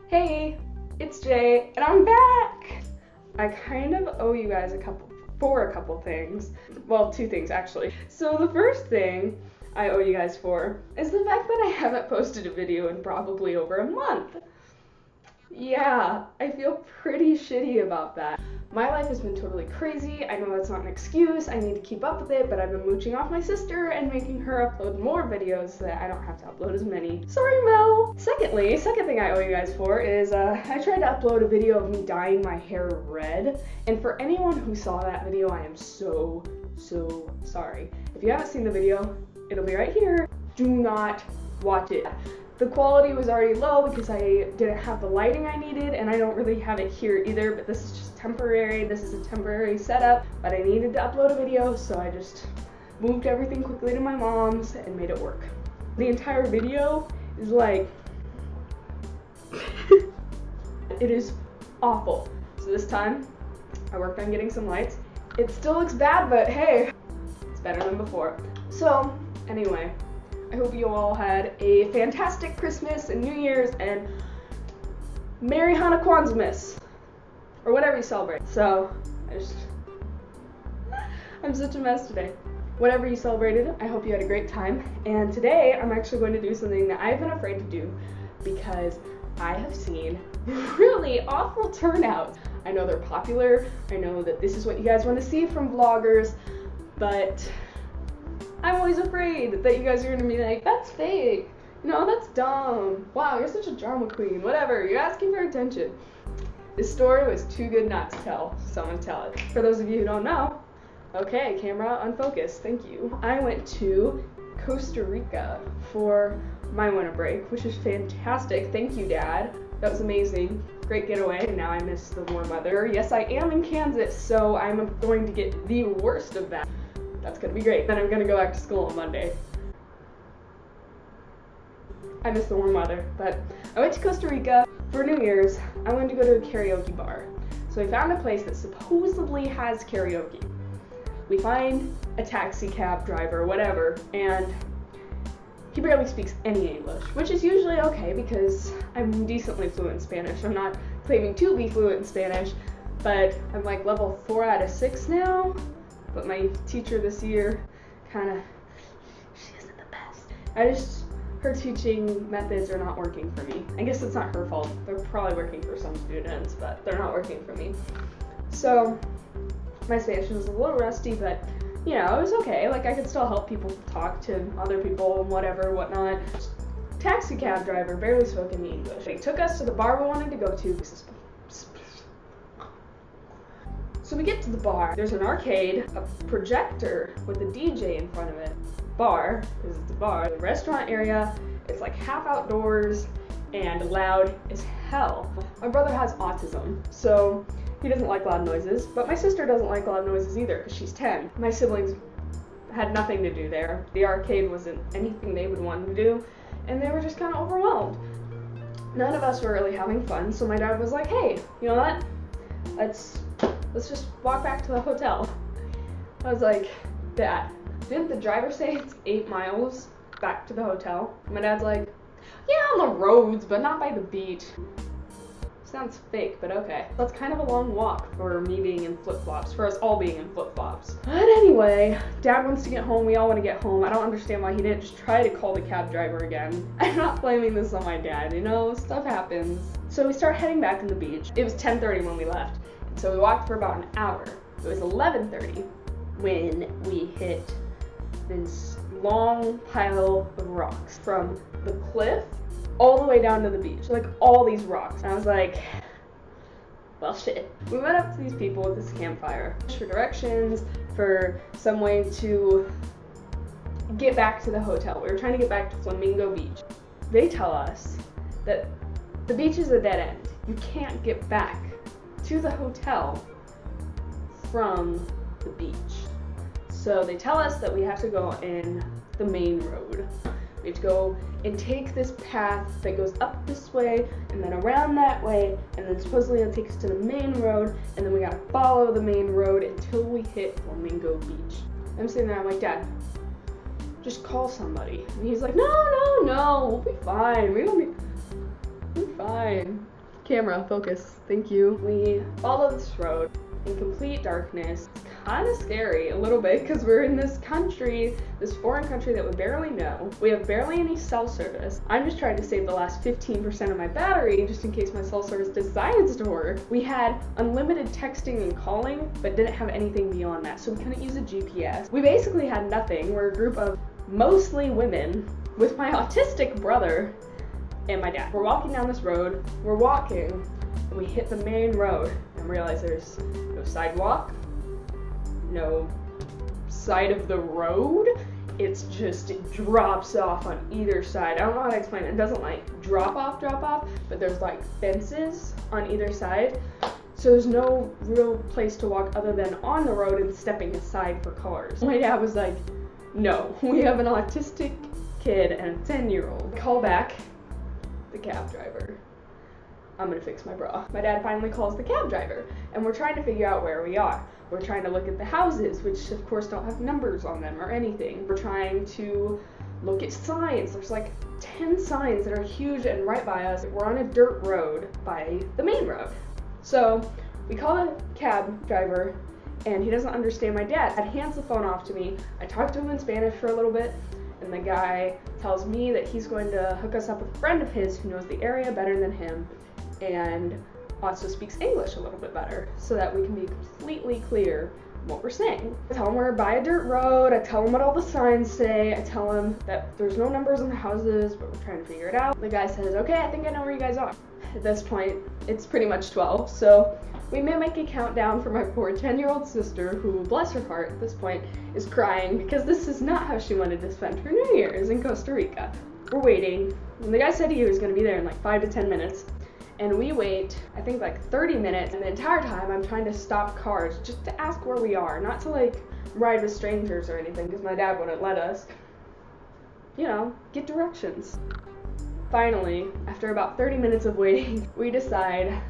Hey, it's Jay, and I'm back! I kind of owe you guys a couple things. Well, two things actually. So the first thing I owe you guys for is the fact that I haven't posted a video in probably over a month. Yeah, I feel pretty shitty about that. My life has been totally crazy. I know that's not an excuse. I need to keep up with it, but I've been mooching off my sister and making her upload more videos so that I don't have to upload as many. Sorry, Mel! Second thing I owe you guys for is I tried to upload a video of me dyeing my hair red, and for anyone who saw that video, I am so sorry. If you haven't seen the video, it'll be right here. Do not watch it. The quality was already low because I didn't have the lighting I needed, and I don't really have it here either, but this is just temporary. This is a temporary setup, but I needed to upload a video, so I just moved everything quickly to my mom's and made it work. The entire video is like, it is awful. So this time, I worked on getting some lights. It still looks bad, but hey, it's better than before. So, anyway. I hope you all had a fantastic Christmas and New Year's and Merry Hanukkah, or whatever you celebrate. So, I'm such a mess today. Whatever you celebrated, I hope you had a great time. And today, I'm actually going to do something that I've been afraid to do because I have seen really awful turnouts. I know they're popular. I know that this is what you guys want to see from vloggers, but I'm always afraid that you guys are gonna be like, that's fake, no, that's dumb, wow, you're such a drama queen, whatever, you're asking for attention. This story was too good not to tell, so I'm gonna tell it. For those of you who don't know, okay, camera unfocused, thank you. I went to Costa Rica for my winter break, which is fantastic. Thank you, Dad. That was amazing. Great getaway, and now I miss the warm weather. Yes, I am in Kansas, so I'm going to get the worst of that. That's gonna be great. Then I'm gonna go back to school on Monday. I miss the warm weather, but I went to Costa Rica for New Year's. I wanted to go to a karaoke bar. So we found a place that supposedly has karaoke. We find a taxi cab driver, whatever, and he barely speaks any English, which is usually okay because I'm decently fluent in Spanish. I'm not claiming to be fluent in Spanish, but I'm like level 4 out of 6 now. But my teacher this year she isn't the best. Her teaching methods are not working for me. I guess it's not her fault. They're probably working for some students, but they're not working for me. So my Spanish was a little rusty, but you know, it was okay. Like I could still help people talk to other people and whatnot. Taxi cab driver barely spoke any English. He took us to the bar we wanted to go to. So we get to the bar, there's an arcade, a projector with a DJ in front of it. Bar, because it's a bar. The restaurant area, it's like half outdoors and loud as hell. My brother has autism, so he doesn't like loud noises, but my sister doesn't like loud noises either because she's 10. My siblings had nothing to do there. The arcade wasn't anything they would want to do, and they were just kind of overwhelmed. None of us were really having fun, so my dad was like, hey, you know what? Let's just walk back to the hotel. I was like, Dad, didn't the driver say it's 8 miles back to the hotel? My dad's like, yeah, on the roads, but not by the beach. Sounds fake, but okay. That's kind of a long walk for me being in flip-flops, for us all being in flip-flops. But anyway, Dad wants to get home, we all want to get home. I don't understand why he didn't just try to call the cab driver again. I'm not blaming this on my dad, you know, stuff happens. So we start heading back to the beach. It was 10:30 when we left. So we walked for about an hour. It was 11:30 when we hit this long pile of rocks from the cliff all the way down to the beach. Like all these rocks. And I was like, well shit. We went up to these people with this campfire for directions, for some way to get back to the hotel. We were trying to get back to Flamingo Beach. They tell us that the beach is a dead end. You can't get back to the hotel from the beach. So they tell us that we have to go in the main road. We have to go and take this path that goes up this way and then around that way, and then supposedly it'll take us to the main road, and then we gotta follow the main road until we hit Flamingo Beach. I'm sitting there, I'm like, Dad, just call somebody. And he's like, no, we'll be fine. We'll be fine. Camera, focus. Thank you. We follow this road in complete darkness. It's kind of scary a little bit because we're in this country, this foreign country that we barely know. We have barely any cell service. I'm just trying to save the last 15% of my battery just in case my cell service decides to work. We had unlimited texting and calling, but didn't have anything beyond that, so we couldn't use a GPS. We basically had nothing. We're a group of mostly women with my autistic brother and my dad. We're walking down this road, we're walking, and we hit the main road and realize there's no sidewalk, no side of the road. It drops off on either side. I don't know how to explain it. It doesn't like drop off, but there's like fences on either side. So there's no real place to walk other than on the road and stepping aside for cars. My dad was like, no, we have an autistic kid and a 10-year-old. Call back the cab driver. I'm gonna fix my bra. My dad finally calls the cab driver, and we're trying to figure out where we are. We're trying to look at the houses, which of course don't have numbers on them or anything. We're trying to look at signs. There's like 10 signs that are huge and right by us. We're on a dirt road by the main road. So we call the cab driver, and he doesn't understand my dad. Dad hands the phone off to me. I talk to him in Spanish for a little bit, and the guy tells me that he's going to hook us up with a friend of his who knows the area better than him and also speaks English a little bit better so that we can be completely clear what we're saying. I tell him we're by a dirt road, I tell him what all the signs say, I tell him that there's no numbers on the houses, but we're trying to figure it out. The guy says, okay, I think I know where you guys are. At this point, it's pretty much 12, so we mimic a countdown for my poor 10-year-old sister who, bless her heart, at this point, is crying because this is not how she wanted to spend her New Year's in Costa Rica. We're waiting, and the guy said he was going to be there in like 5 to 10 minutes. And we wait, I think like 30 minutes, and the entire time I'm trying to stop cars just to ask where we are, not to like ride with strangers or anything, because my dad wouldn't let us, you know, get directions. Finally, after about 30 minutes of waiting, we decide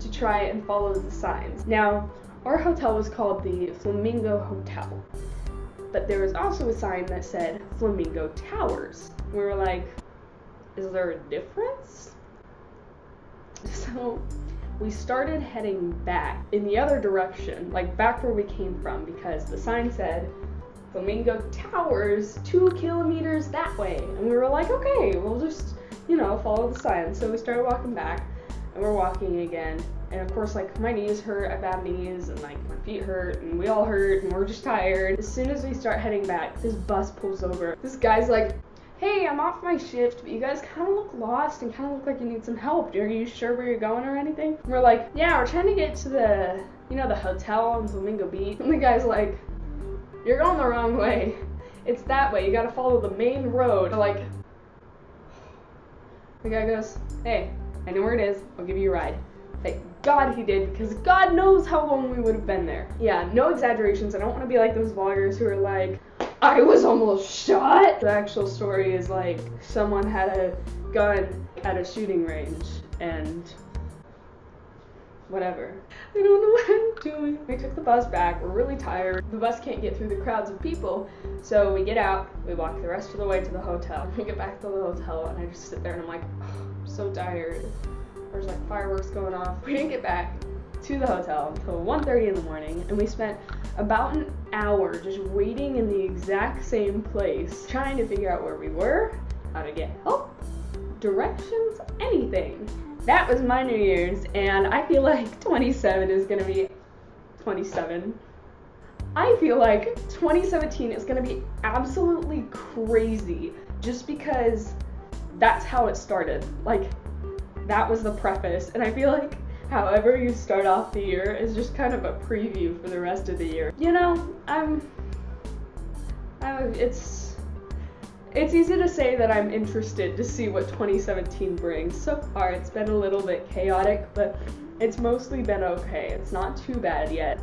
to try and follow the signs. Now, our hotel was called the Flamingo Hotel, but there was also a sign that said Flamingo Towers. We were like, is there a difference? So we started heading back in the other direction, like back where we came from, because the sign said Flamingo Towers 2 kilometers that way. And we were like, okay, we'll just, you know, follow the sign. So we started walking back, and we're walking again. And of course, like, my knees hurt, I have bad knees, and like my feet hurt, and we all hurt, and we're just tired. As soon as we start heading back, this bus pulls over. This guy's like, hey, I'm off my shift, but you guys kind of look lost and kind of look like you need some help. Are you sure where you're going or anything? And we're like, yeah, we're trying to get to the, you know, the hotel on Flamingo Beach. And the guy's like, you're going the wrong way. It's that way. You gotta follow the main road. We're like, the guy goes, hey, I know where it is. I'll give you a ride. Thank God he did, because God knows how long we would have been there. Yeah, no exaggerations. I don't want to be like those vloggers who are like, I was almost shot. The actual story is like someone had a gun at a shooting range and whatever. I don't know what I'm doing. We took the bus back. We're really tired. The bus can't get through the crowds of people. So we get out. We walk the rest of the way to the hotel. We get back to the hotel and I just sit there and I'm like, oh, I'm so tired. There's like fireworks going off. We didn't get back to the hotel until 1:30 in the morning, and we spent about an hour just waiting in the exact same place, trying to figure out where we were, how to get help, directions, anything. That was my New Year's, and I feel like 27 is gonna be 27. I feel like 2017 is gonna be absolutely crazy just because that's how it started. Like, that was the preface, and I feel like however you start off the year is just kind of a preview for the rest of the year. You know, it's easy to say that I'm interested to see what 2017 brings. So far, it's been a little bit chaotic, but it's mostly been okay. It's not too bad yet.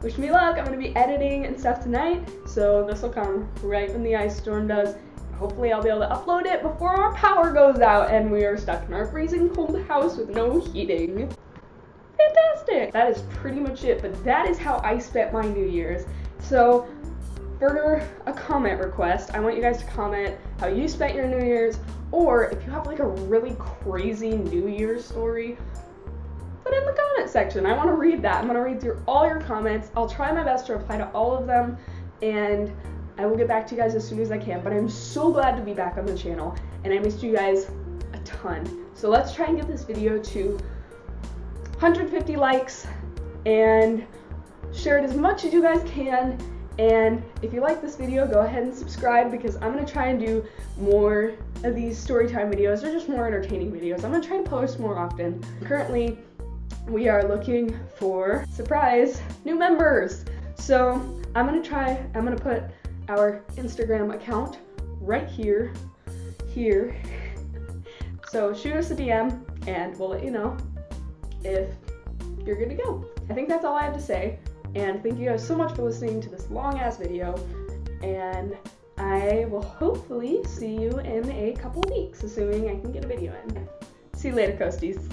Wish me luck. I'm gonna be editing and stuff tonight, so this will come right when the ice storm does. Hopefully I'll be able to upload it before our power goes out and we are stuck in our freezing cold house with no heating. Fantastic! That is pretty much it, but that is how I spent my New Year's. So, for a comment request, I want you guys to comment how you spent your New Year's, Or if you have like a really crazy New Year's story, put it in the comment section. I want to read that. I'm going to read through all your comments. I'll try my best to reply to all of them, and I will get back to you guys as soon as I can. But I'm so glad to be back on the channel, and I missed you guys a ton. So let's try and get this video to 150 likes and share it as much as you guys can. And if you like this video, go ahead and subscribe, because I'm going to try and do more of these storytime videos, or just more entertaining videos. I'm going to try and post more often. Currently, we are looking for, surprise, new members. So I'm going to put our Instagram account right here. So shoot us a DM and we'll let you know if you're good to go. I think that's all I have to say. And thank you guys so much for listening to this long ass video, and I will hopefully see you in a couple weeks, assuming I can get a video in. See you later, Qhosties.